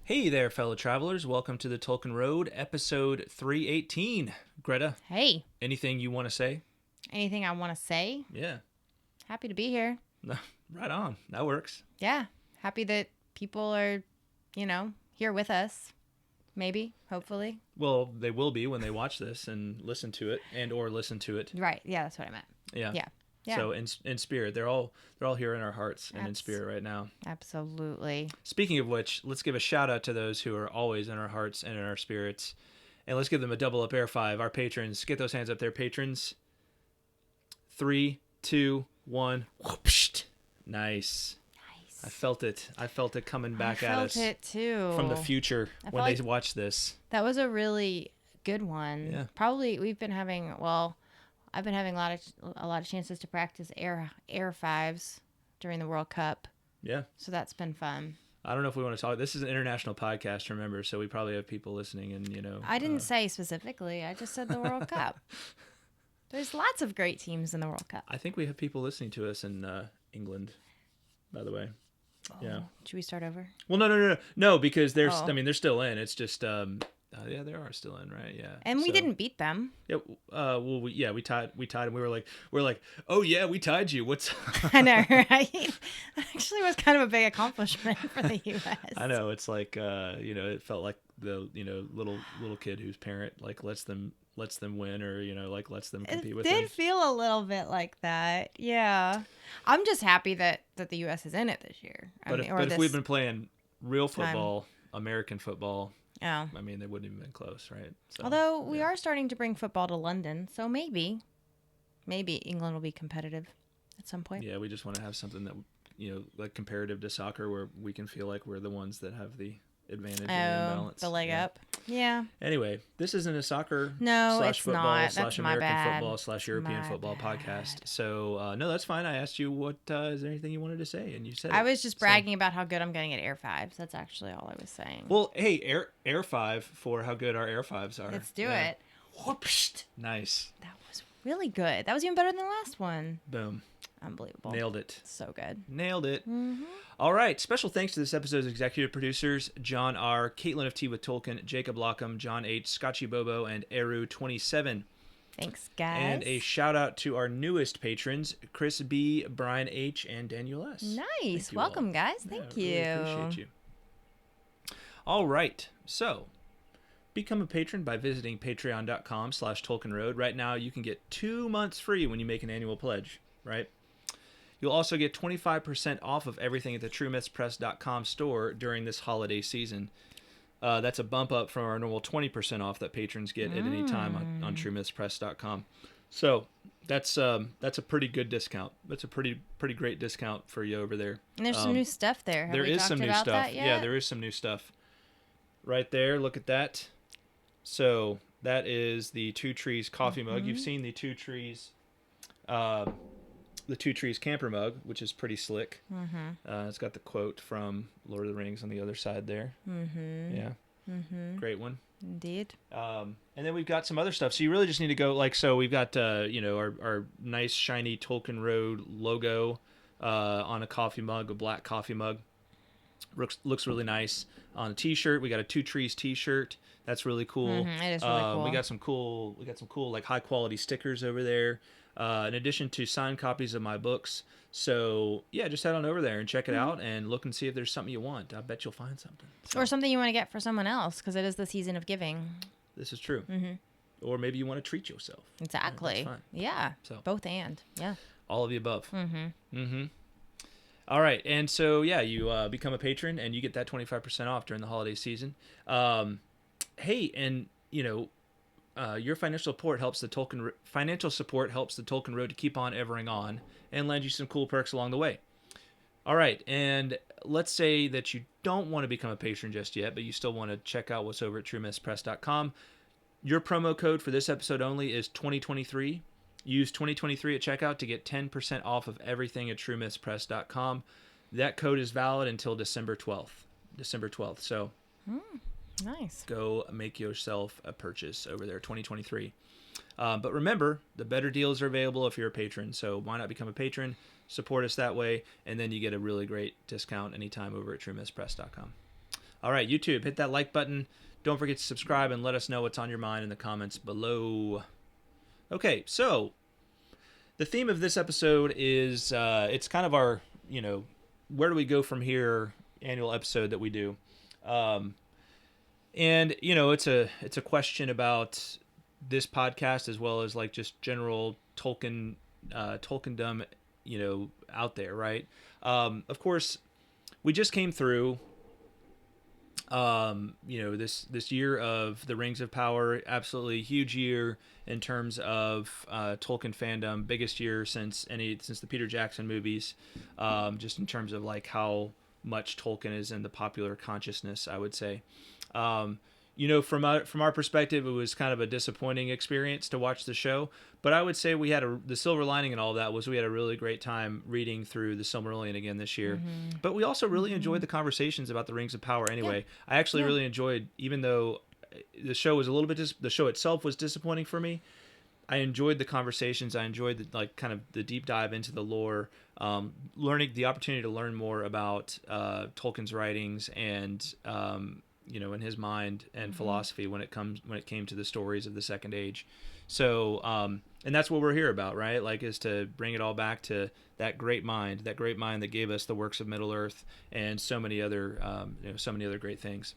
Hey there, fellow travelers. Welcome to the Tolkien Road, episode 318. Greta, Hey, anything you want to say? anything I want to say? Yeah. Happy to be here. Right on. That works. Yeah. Happy that people are, here with us. Maybe, hopefully. Well, they will be when they watch this and listen to it or listen to it. Right. Yeah, that's what I meant. Yeah. Yeah. So in spirit, they're all here in our hearts and in spirit right now. Absolutely. Speaking of which, let's give a shout out to those who are always in our hearts and in our spirits. And let's give them a double up air five. Our patrons, get those hands up there, patrons. 3, 2, 1. Whoopsht. Nice. I felt it. I felt it coming back at us. I felt it too. From the future when they watch this. That was a really good one. Yeah. Probably I've been having a lot of chances to practice air fives during the World Cup. Yeah. So that's been fun. I don't know if we want to talk. This is an international podcast, remember, so we probably have people listening and, I didn't say specifically. I just said the World Cup. There's lots of great teams in the World Cup. I think we have people listening to us in England, by the way. Yeah. Should we start over? Well, no, because they're still in. It's just yeah, they are still in, right? Yeah. And we didn't beat them. Yeah. We tied, and we were like, oh yeah, we tied you. What's? I know, right? That actually was kind of a big accomplishment for the U.S. I know. It's like it felt like the little kid whose parent like lets them win or lets them compete with them. It did feel a little bit like that. Yeah. I'm just happy that the U.S. is in it this year. But if we've been playing real football, American football. Oh. I mean, they wouldn't even been close, right? So, although we are starting to bring football to London, so maybe England will be competitive at some point. Yeah, we just want to have something that, like comparative to soccer where we can feel like we're the ones that have the advantage and imbalance. The leg up. Yeah. Anyway, this isn't a soccer it's football not. / That's American football / European football podcast. So, no, that's fine. I asked you is there anything you wanted to say? And you said I was just bragging about how good I'm getting at air fives. That's actually all I was saying. Well, hey, air five for how good our air fives are. Let's do it. Whoopsht. Nice. That was really good. That was even better than the last one. Boom. Unbelievable. Nailed it. So good. Nailed it. Mm-hmm. All right. Special thanks to this episode's executive producers, John R., Kaitlyn of Tea with Tolkien, Jacob Lockham, John H., Scotchy Bobo, and Eru27. Thanks, guys. And a shout out to our newest patrons, Chris B., Brian H., and Daniel S. Nice. Welcome, guys. Thank you. Really appreciate you. All right. So, become a patron by visiting patreon.com/TolkienRoad. Right now, you can get 2 months free when you make an annual pledge, right? You'll also get 25% off of everything at the TrueMythsPress.com store during this holiday season. That's a bump up from our normal 20% off that patrons get at any time on TrueMythsPress.com. So that's a pretty good discount. That's a pretty great discount for you over there. And there's some new stuff there. There is some new stuff. Yeah, there is some new stuff. Right there, look at that. So that is the Two Trees coffee mug. You've seen the Two Trees. The Two Trees camper mug, which is pretty slick. It's got the quote from Lord of the Rings on the other side there. Yeah. Great one. Indeed. And then we've got some other stuff. So you really just need to go so we've got our nice shiny Tolkien Road logo on a coffee mug, a black coffee mug. Looks really nice on a t-shirt. We got a Two Trees t-shirt. That's really cool. It is really cool. We got some cool like high quality stickers over there. In addition to signed copies of my books. So, yeah, just head on over there and check it out and look and see if there's something you want. I bet you'll find something. So. Or something you want to get for someone else, because it is the season of giving. This is true. Or maybe you want to treat yourself. Exactly. That's fine. Yeah. So. Both and. Yeah. All of the above. All right. And so, yeah, you become a patron and you get that 25% off during the holiday season. Hey, and, your financial support helps the Tolkien Road to keep on evering on and land you some cool perks along the way. All right, and let's say that you don't want to become a patron just yet, but you still want to check out what's over at TrueMythsPress.com. Your promo code for this episode only is 2023. Use 2023 at checkout to get 10% off of everything at TrueMythsPress.com. That code is valid until December 12th. So. Nice. Go make yourself a purchase over there, 2023. But remember, the better deals are available if you're a patron. So why not become a patron, support us that way, and then you get a really great discount anytime over at TrueMythsPress.com. All right, YouTube, hit that like button. Don't forget to subscribe and let us know what's on your mind in the comments below. Okay, so the theme of this episode is it's kind of our, where do we go from here annual episode that we do. And it's a question about this podcast as well as like just general Tolkiendom, out there, right? Of course, we just came through this year of the Rings of Power, absolutely huge year in terms of Tolkien fandom, biggest year since the Peter Jackson movies, just in terms of like how much Tolkien is in the popular consciousness, I would say. From our perspective, it was kind of a disappointing experience to watch the show, but I would say the silver lining in all of that was we had a really great time reading through the Silmarillion again this year. Mm-hmm. But we also really enjoyed the conversations about the Rings of Power anyway. Yeah. I actually really enjoyed, even though the show was the show itself was disappointing for me, I enjoyed the conversations. I enjoyed the deep dive into the lore, learning the opportunity to learn more about Tolkien's writings and in his mind and philosophy when it came to the stories of the Second Age. So, and that's what we're here about, right? Like, is to bring it all back to that great mind that gave us the works of Middle Earth and so many other great things.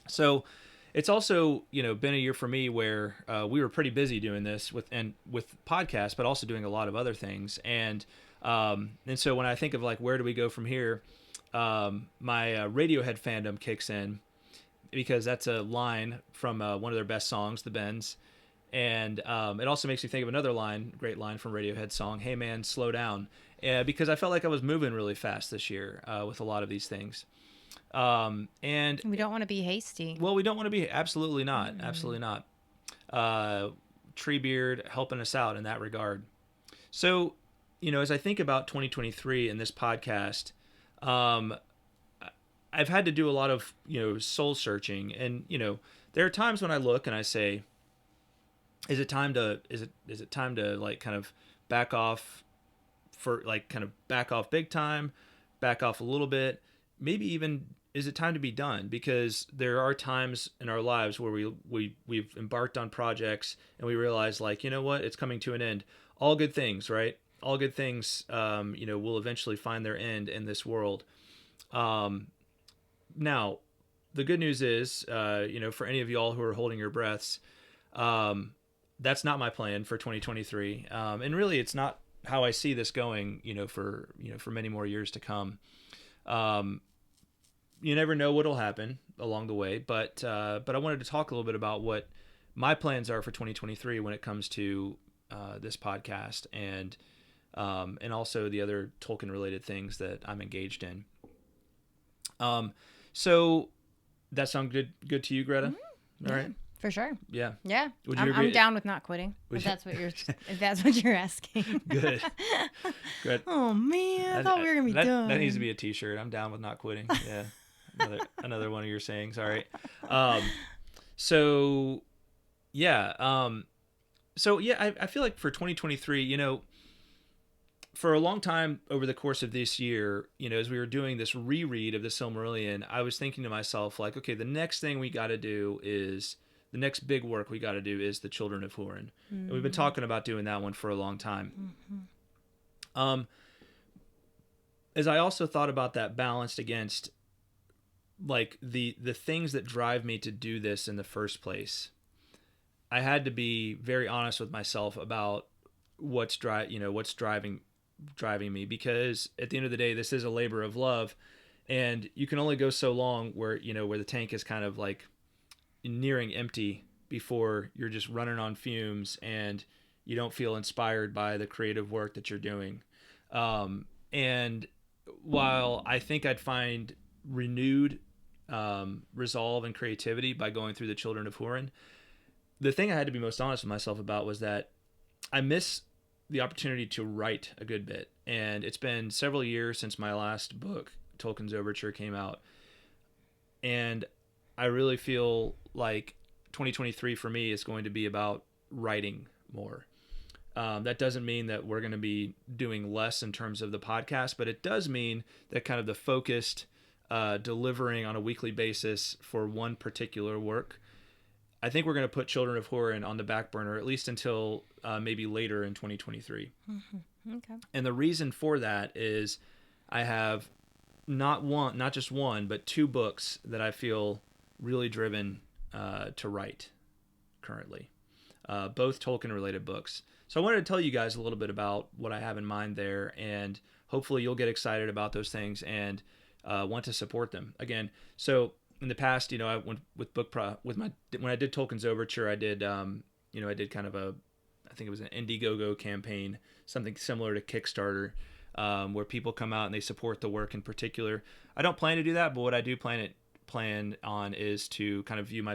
So, it's also, been a year for me where we were pretty busy doing this with podcasts, but also doing a lot of other things. And so when I think of like, where do we go from here? My Radiohead fandom kicks in because that's a line from one of their best songs, The Bends. And it also makes me think of another great line from Radiohead's song, Hey Man, Slow Down. Because I felt like I was moving really fast this year with a lot of these things. And we don't want to be hasty. Well, we don't want to be, absolutely not. Absolutely not. Treebeard helping us out in that regard. So, as I think about 2023 in this podcast, I've had to do a lot of, soul searching, and, there are times when I look and I say, is it time to like kind of back off big time, back off a little bit, maybe even is it time to be done? Because there are times in our lives where we've embarked on projects and we realize, like, you know what, it's coming to an end. All good things, right? All good things, will eventually find their end in this world. Now, the good news is, for any of y'all who are holding your breaths, that's not my plan for 2023. And really, it's not how I see this going, for many more years to come. You never know what'll happen along the way, but I wanted to talk a little bit about what my plans are for 2023 when it comes to this podcast and also the other Tolkien related things that I'm engaged in. So that sound good to you, Greta? Mm-hmm. All right. For sure. Yeah. Yeah. I'm down with not quitting. If that's what you're asking. Good. Oh man, I thought we were gonna be done. That needs to be a T-shirt. I'm down with not quitting. Yeah. Another one of your sayings. All right. So yeah. I feel like for 2023, for a long time over the course of this year, as we were doing this reread of the Silmarillion, I was thinking to myself, like, okay, the next thing we got to do is the next big work we got to do is the Children of Húrin. Mm-hmm. And we've been talking about doing that one for a long time. Mm-hmm. As I also thought about that balanced against like the things that drive me to do this in the first place, I had to be very honest with myself about what's driving me, because at the end of the day, this is a labor of love, and you can only go so long where the tank is kind of like nearing empty before you're just running on fumes and you don't feel inspired by the creative work that you're doing. And while I think I'd find renewed resolve and creativity by going through the Children of Húrin, the thing I had to be most honest with myself about was that I miss the opportunity to write a good bit. And it's been several years since my last book, Tolkien's Overture, came out. And I really feel like 2023 for me is going to be about writing more. That doesn't mean that we're going to be doing less in terms of the podcast, but it does mean that kind of the focused delivering on a weekly basis for one particular work. I think we're going to put Children of Húrin on the back burner, at least until maybe later in 2023. Mm-hmm. Okay. And the reason for that is I have not just one, but 2 books that I feel really driven to write currently. Both Tolkien-related books. So I wanted to tell you guys a little bit about what I have in mind there, and hopefully you'll get excited about those things and want to support them. Again, so in the past, I went with when I did Tolkien's Overture, I did I did kind of I think it was an Indiegogo campaign, something similar to Kickstarter, where people come out and they support the work in particular. I don't plan to do that, but what I do plan on is to kind of view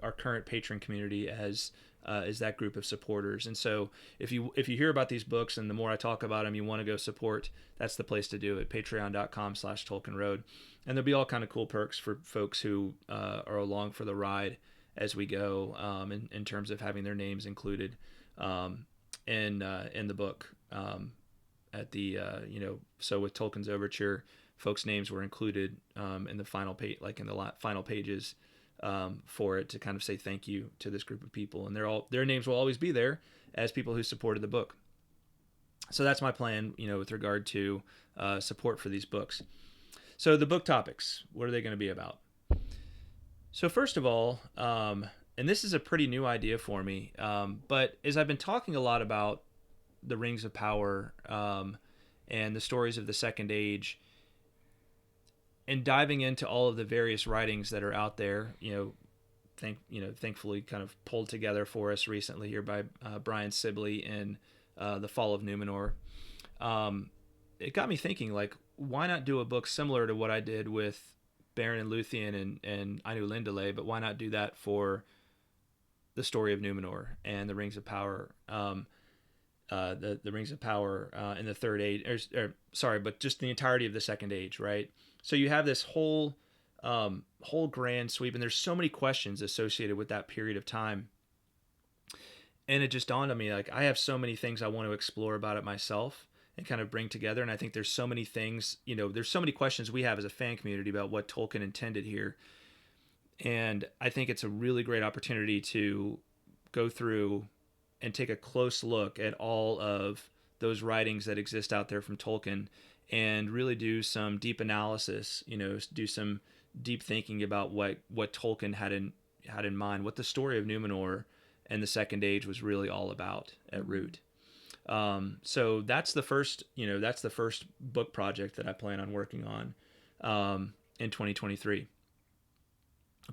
our current patron community as that group of supporters. And so if you hear about these books and the more I talk about them, you want to go support, that's the place to do it. Patreon.com/TolkienRoad. And there'll be all kind of cool perks for folks who are along for the ride as we go, in terms of having their names included in the book. At the so with Tolkien's Overture, folks' names were included in the final page, like in the final pages, for it to kind of say thank you to this group of people, and their names will always be there as people who supported the book. So that's my plan, with regard to support for these books. So the book topics, what are they going to be about? So first of all, and this is a pretty new idea for me, but as I've been talking a lot about the Rings of Power and the stories of the Second Age, and diving into all of the various writings that are out there, thankfully kind of pulled together for us recently here by Brian Sibley in The Fall of Númenor, it got me thinking, like, why not do a book similar to what I did with Beren and Luthien and Ainu Lindale, but why not do that for the story of Númenor and the Rings of Power, the Rings of Power in the Third Age, but just the entirety of the Second Age, right? So you have this whole grand sweep, and there's so many questions associated with that period of time. And it just dawned on me, like, I have so many things I want to explore about it myself and kind of bring together. And I think there's so many things, there's so many questions we have as a fan community about what Tolkien intended here. And I think it's a really great opportunity to go through and take a close look at all of those writings that exist out there from Tolkien and really do some deep analysis, do some deep thinking about what Tolkien had in mind, what the story of Númenor and the Second Age was really all about at root. So that's the first book project that I plan on working on in 2023.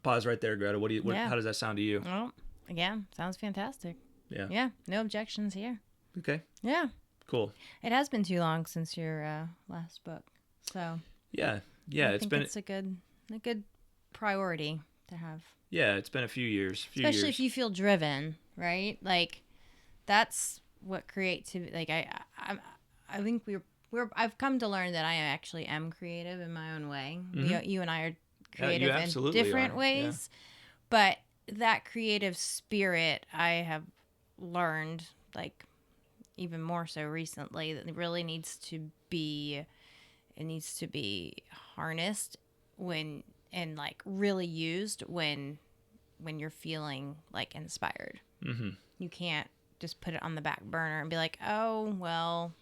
Pause right there, Greta. How does that sound to you? Well, again, sounds fantastic. Yeah. Yeah. No objections here. Okay. Yeah. Cool. It has been too long since your last book, so yeah. It's a good priority to have. Yeah, it's been a few years. Especially if you feel driven, right? Like, that's what creativity. Like, I think I've come to learn that I actually am creative in my own way. Mm-hmm. You and I are creative in different ways, yeah. But that creative spirit, I have learned, like, even more so recently, that it really needs to be harnessed and like really used when you're feeling like inspired. Mm-hmm. You can't just put it on the back burner and be like, oh, well,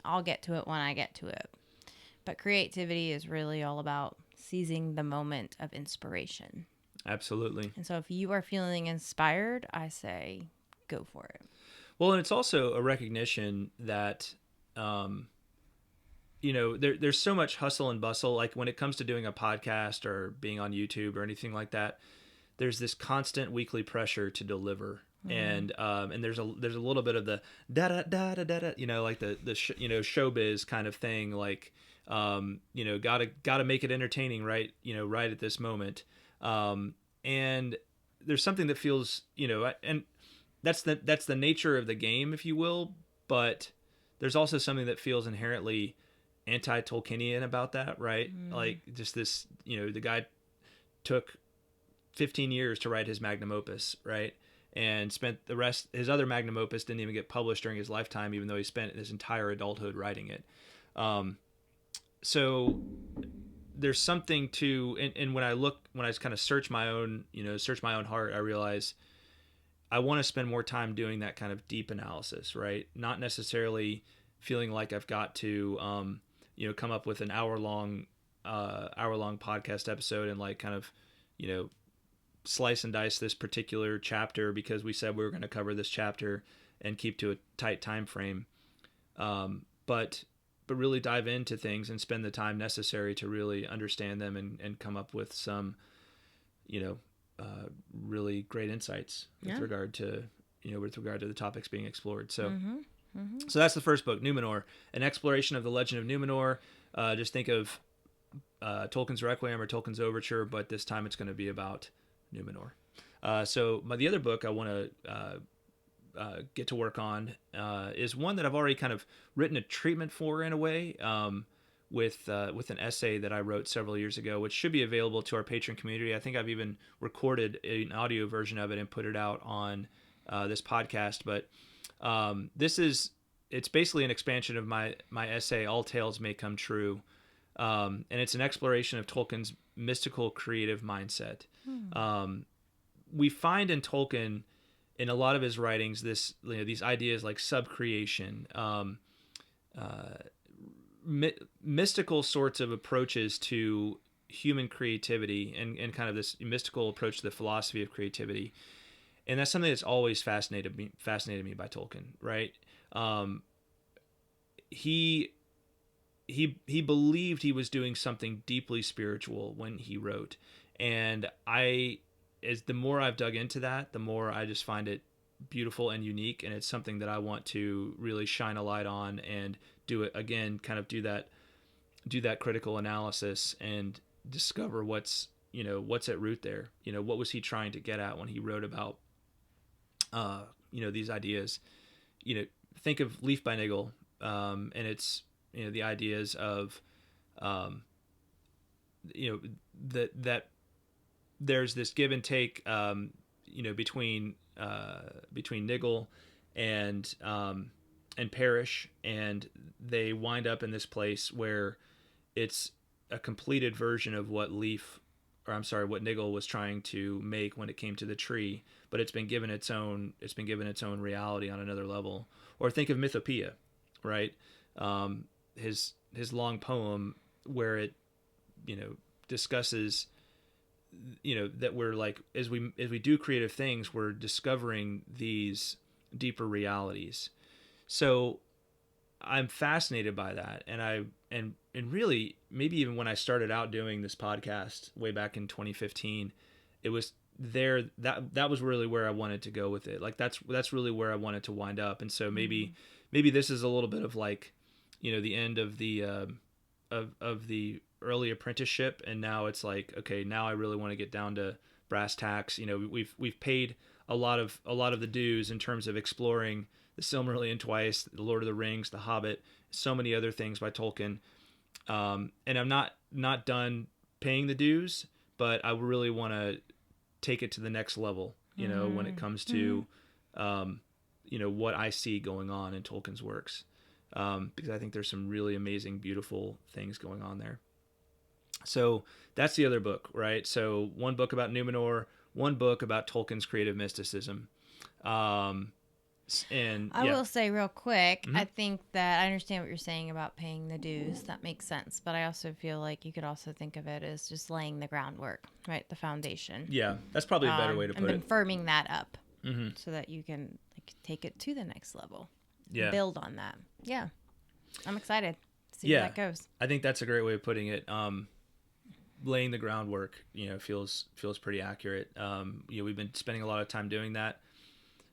I'll get to it when I get to it. But creativity is really all about seizing the moment of inspiration. Absolutely. And so if you are feeling inspired, I say go for it. Well, and it's also a recognition that, there's so much hustle and bustle. Like, when it comes to doing a podcast or being on YouTube or anything like that, there's this constant weekly pressure to deliver. Mm-hmm. And there's a little bit of the da da da da da, like the showbiz kind of thing. Like, gotta make it entertaining, right? Right at this moment. And there's something that feels, and that's the nature of the game, if you will. But there's also something that feels inherently anti-Tolkienian about that, right? Like, just this, the guy took 15 years to write his magnum opus, right? And spent his other magnum opus didn't even get published during his lifetime, even though he spent his entire adulthood writing it. So there's something to, and when I kind of search my own heart, I realize I want to spend more time doing that kind of deep analysis, right? Not necessarily feeling like I've got to, come up with an hour long podcast episode and like kind of, slice and dice this particular chapter because we said we were going to cover this chapter and keep to a tight time frame. But really dive into things and spend the time necessary to really understand them and come up with some, really great insights with regard to the topics being explored. So, so that's the first book, Númenor, an exploration of the legend of Númenor. Just think of Tolkien's Requiem or Tolkien's Overture, but this time it's going to be about Númenor. So the other book I want to get to work on is one that I've already kind of written a treatment for in a way, with an essay that I wrote several years ago, which should be available to our Patreon community. I think I've even recorded an audio version of it and put it out on this podcast. But it's basically an expansion of my essay, All Tales May Come True. And it's an exploration of Tolkien's mystical creative mindset. We find in Tolkien, in a lot of his writings, these ideas like subcreation, mystical sorts of approaches to human creativity, and kind of this mystical approach to the philosophy of creativity. And that's something that's always fascinated me by Tolkien, right? He believed he was doing something deeply spiritual when he wrote. And the more I've dug into that, the more I just find it beautiful and unique. And it's something that I want to really shine a light on and do it again, kind of do that critical analysis and discover what's at root there. What was he trying to get at when he wrote about, these ideas? Think of Leaf by Niggle, and it's, the ideas of, that there's this give and take, between Niggle and Parrish, and they wind up in this place where it's a completed version of what Niggle was trying to make when it came to the tree, but it's been given its own reality on another level. Or think of Mythopoeia, right? His long poem where it, discusses, that we're like, as we do creative things, we're discovering these deeper realities. So I'm fascinated by that. And really, maybe even when I started out doing this podcast way back in 2015, it was there, that was really where I wanted to go with it. Like that's really where I wanted to wind up. And so maybe this is a little bit of like, the end of the of the early apprenticeship, and now it's like, okay, now I really want to get down to brass tacks. We've paid a lot of the dues in terms of exploring the Silmarillion twice, the Lord of the Rings, the Hobbit, so many other things by Tolkien. And I'm not done paying the dues, but I really want to take it to the next level, when it comes to, what I see going on in Tolkien's works. Because I think there's some really amazing, beautiful things going on there. So that's the other book, right? So one book about Númenor, one book about Tolkien's creative mysticism. And I will say real quick, I think that I understand what you're saying about paying the dues. That makes sense. But I also feel like you could also think of it as just laying the groundwork, right? The foundation. Yeah, that's probably a better way to put it. And then firming that up so that you can take it to the next level. Yeah. Build on that. Yeah. I'm excited to see where that goes. I think that's a great way of putting it. Laying the groundwork, feels pretty accurate. We've been spending a lot of time doing that.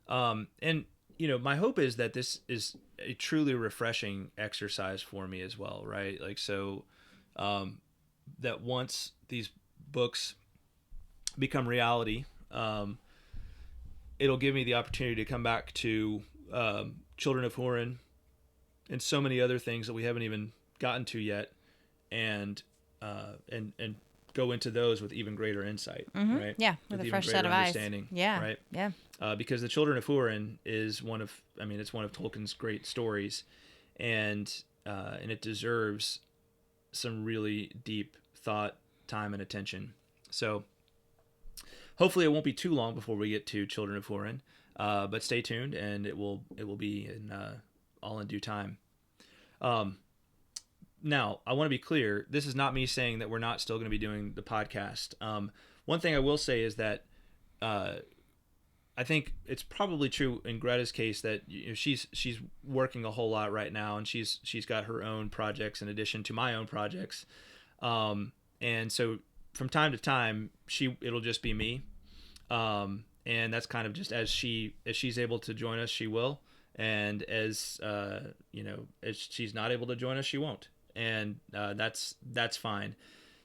And my hope is that this is a truly refreshing exercise for me as well, right? Like, so, that once these books become reality, it'll give me the opportunity to come back to, Children of Húrin and so many other things that we haven't even gotten to yet, and go into those with even greater insight, right? Yeah, with a fresh set of eyes. Yeah, right. Yeah. Because the Children of Húrin is one of Tolkien's great stories, and it deserves some really deep thought, time, and attention. So hopefully it won't be too long before we get to Children of Húrin, but stay tuned, and it will be in all in due time. Now, I want to be clear. This is not me saying that we're not still going to be doing the podcast. One thing I will say is that I think it's probably true in Greta's case that she's working a whole lot right now, and she's got her own projects in addition to my own projects, and so from time to time it'll just be me, and that's kind of just as she's able to join us, she will, and as as she's not able to join us, she won't, and that's fine.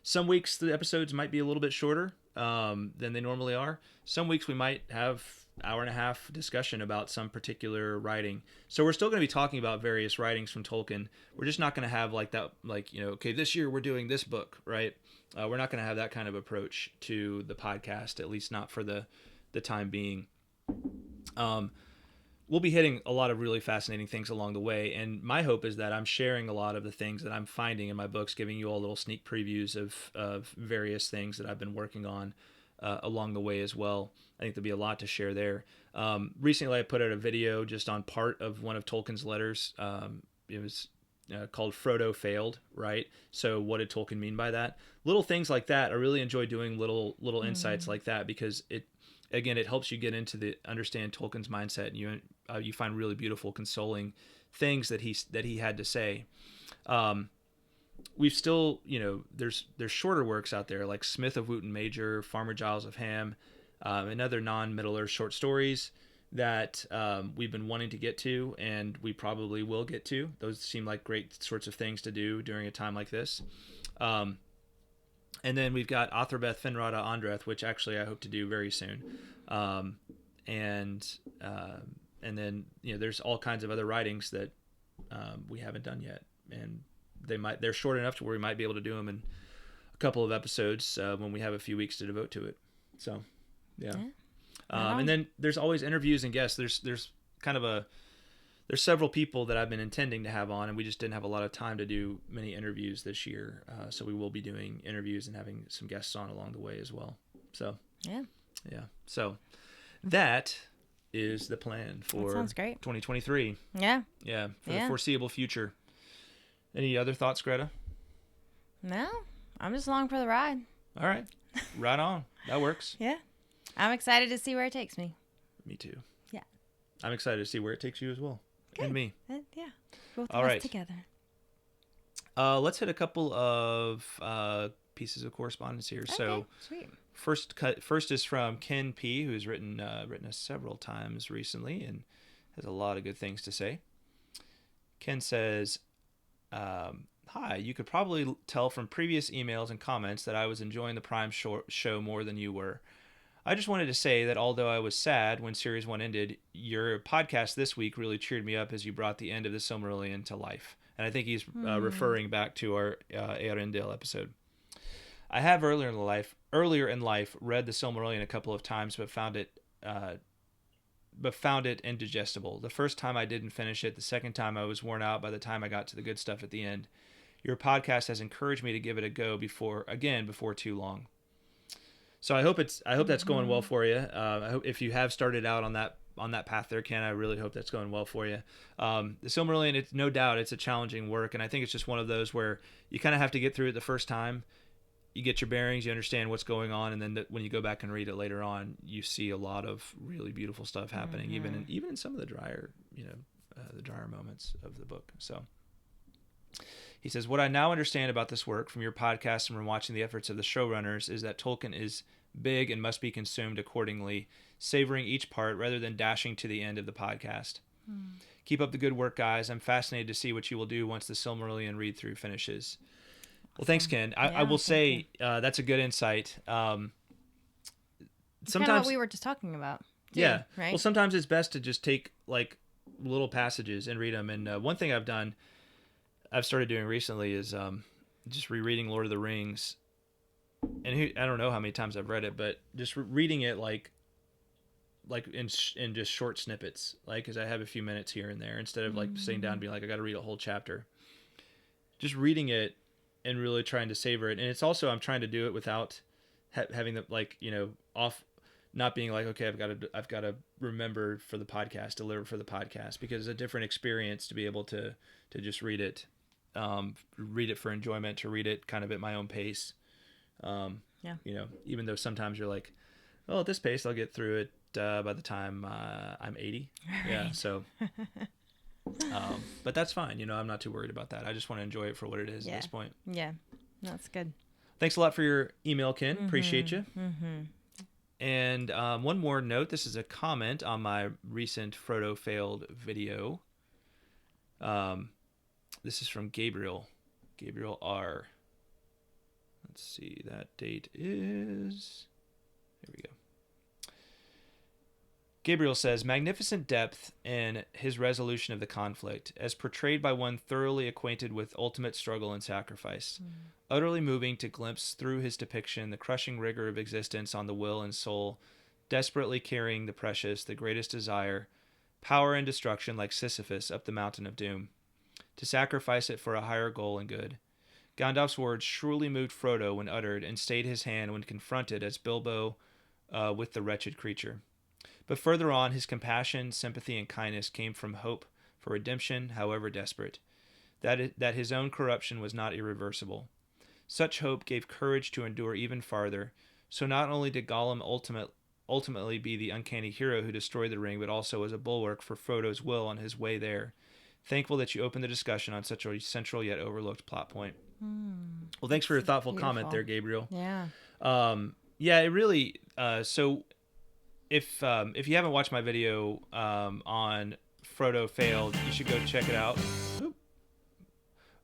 Some weeks the episodes might be a little bit shorter than they normally are. Some weeks we might have hour and a half discussion about some particular writing. So we're still going to be talking about various writings from Tolkien. We're just not going to have like that, okay, this year we're doing this book, right? We're not going to have that kind of approach to the podcast, at least not for the time being. We'll be hitting a lot of really fascinating things along the way, and my hope is that I'm sharing a lot of the things that I'm finding in my books, giving you all little sneak previews of various things that I've been working on along the way as well. I think there'll be a lot to share there. Recently, I put out a video just on part of one of Tolkien's letters. It was called Frodo Failed, right? So what did Tolkien mean by that? Little things like that. I really enjoy doing little insights like that, because it helps you get into understand Tolkien's mindset, and you find really beautiful, consoling things that he had to say. We've still, there's shorter works out there like Smith of Wootton Major, Farmer Giles of Ham, and other non-Middle-earth short stories that we've been wanting to get to, and we probably will get to. Those seem like great sorts of things to do during a time like this. And then we've got Atherbeth Finrada Andreth, which actually I hope to do very soon. And then there's all kinds of other writings that we haven't done yet, and they're short enough to where we might be able to do them in a couple of episodes when we have a few weeks to devote to it. So, yeah. And then there's always interviews and guests. There's several people that I've been intending to have on, and we just didn't have a lot of time to do many interviews this year. So we will be doing interviews and having some guests on along the way as well. So yeah. So that is the plan for 2023. Yeah. For the foreseeable future. Any other thoughts, Greta? No, I'm just along for the ride. All right. Right on. That works. Yeah. I'm excited to see where it takes me. Me too. Yeah. I'm excited to see where it takes you as well. Good. And me. Yeah. Both of us together. Let's hit a couple of pieces of correspondence here. Okay, so sweet. First is from Ken P, who's written us several times recently and has a lot of good things to say. Ken says, hi, you could probably tell from previous emails and comments that I was enjoying the Prime show more than you were. I just wanted to say that although I was sad when Series 1 ended, your podcast this week really cheered me up as you brought the end of the Silmarillion to life. And I think he's referring back to our Eärendil episode. I have earlier in life read the Silmarillion a couple of times, but found it indigestible. The first time I didn't finish it. The second time I was worn out by the time I got to the good stuff at the end. Your podcast has encouraged me to give it a go before too long. So I hope that's going well for you. I hope if you have started out on that path there, Ken, I really hope that's going well for you. The Silmarillion, it's no doubt it's a challenging work, and I think it's just one of those where you kind of have to get through it the first time. You get your bearings, you understand what's going on, and then when you go back and read it later on, you see a lot of really beautiful stuff happening, even in some of the drier moments of the book. So he says, what I now understand about this work from your podcast and from watching the efforts of the showrunners is that Tolkien is big and must be consumed accordingly, savoring each part rather than dashing to the end of the podcast. Keep up the good work, guys. I'm fascinated to see what you will do once the Silmarillion read-through finishes. Well, thanks, Ken. I will say that's a good insight. Sometimes kind of what we were just talking about. Too, yeah. Right? Well, sometimes it's best to just take like little passages and read them. And one thing I've started doing recently is just rereading Lord of the Rings. And I don't know how many times I've read it, but just reading it like in just short snippets, like because I have a few minutes here and there instead of like sitting down and being like I got to read a whole chapter. Just reading it and really trying to savor it. And it's also, I'm trying to do it without having the, like, off, not being like, okay, I've got to remember for the podcast, deliver for the podcast, because it's a different experience to be able to just read it for enjoyment, to read it kind of at my own pace. Even though sometimes you're like, well, at this pace, I'll get through it by the time I'm 80. Right. Yeah. So, but that's fine. I'm not too worried about that. I just want to enjoy it for what it is at this point. Yeah. That's good. Thanks a lot for your email, Ken. Appreciate you. And one more note. This is a comment on my recent Frodo Failed video. This is from Gabriel R. Let's see. That date is... Here we go. Gabriel says, magnificent depth in his resolution of the conflict, as portrayed by one thoroughly acquainted with ultimate struggle and sacrifice. Utterly moving to glimpse through his depiction the crushing rigor of existence on the will and soul, desperately carrying the precious, the greatest desire, power and destruction like Sisyphus up the mountain of doom, to sacrifice it for a higher goal and good. Gandalf's words surely moved Frodo when uttered, and stayed his hand when confronted as Bilbo with the wretched creature. But further on, his compassion, sympathy, and kindness came from hope for redemption, however desperate, that his own corruption was not irreversible. Such hope gave courage to endure even farther, so not only did Gollum ultimately be the uncanny hero who destroyed the ring, but also as a bulwark for Frodo's will on his way there. Thankful that you opened the discussion on such a central yet overlooked plot point. Well, thanks for your thoughtful comment there, Gabriel. Yeah. Yeah, it really... So if you haven't watched my video on Frodo Failed, you should go check it out.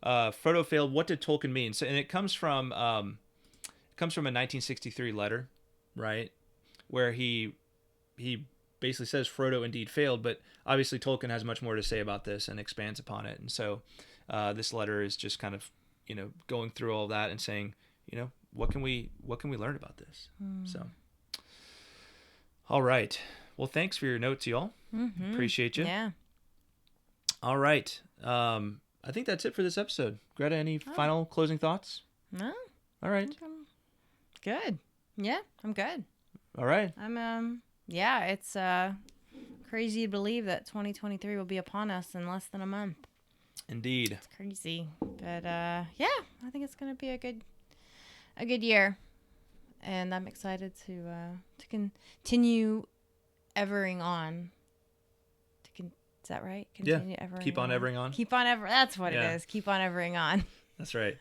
Frodo Failed, What Did Tolkien Mean? So, and it comes from a 1963 letter, right? Where he basically says Frodo indeed failed, but obviously Tolkien has much more to say about this and expands upon it. And so this letter is just kind of, going through all that and saying, what can we learn about this? So, all right. Well, thanks for your notes, y'all. Appreciate you. Yeah. All right. I think that's it for this episode. Greta, any final closing thoughts? No. All right. Good. Yeah, I'm good. All right. I'm yeah, it's crazy to believe that 2023 will be upon us in less than a month. Indeed. It's crazy. But yeah, I think it's going to be a good year. And I'm excited to continue evering on. Is that right? Continue evering keep on evering on. Keep on ever. That's what it is. Keep on evering on. That's right.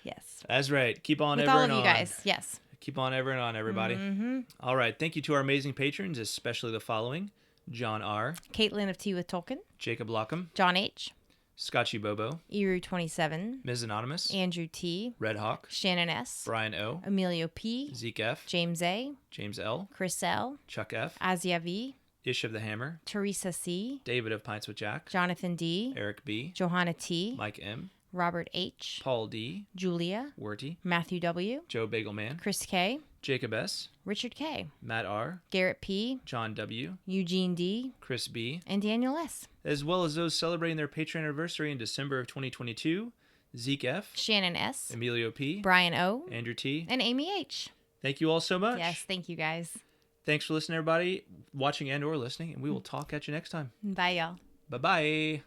Yes. That's right. Keep on With evering on. all of you guys. Yes. Keep on evering on, everybody. All right. Thank you to our amazing patrons, especially the following: John R, Kaitlyn of Tea with Tolkien, Jacob Lockham, John H, Scotchy Bobo, Eru27, Ms. Anonymous, Andrew T, Redhawk, Shannon S, Brian O, Emilio P, Zeke F, James A, James L, Chris L, Chuck F, Asya V, Ish of the Hammer, Teresa C, David of Pints with Jack, Jonathan D, Eric B, Johanna T, Mike M, Robert H, Paul D, Julia, Werty, Matthew W, JoeBagelMan, Chris K, Jacob S, Richard K, Matt R, Garret P, John W, Eugene D, Chris B, and Daniel S, as well as those celebrating their Patreon anniversary in December of 2022, Zeke F, Shannon S, Emilio P, Brian O, Andrew T, and Amy H. Thank you all so much. Yes, thank you guys. Thanks for listening, everybody, watching and or listening, and we will talk at you next time. Bye, y'all. Bye-bye.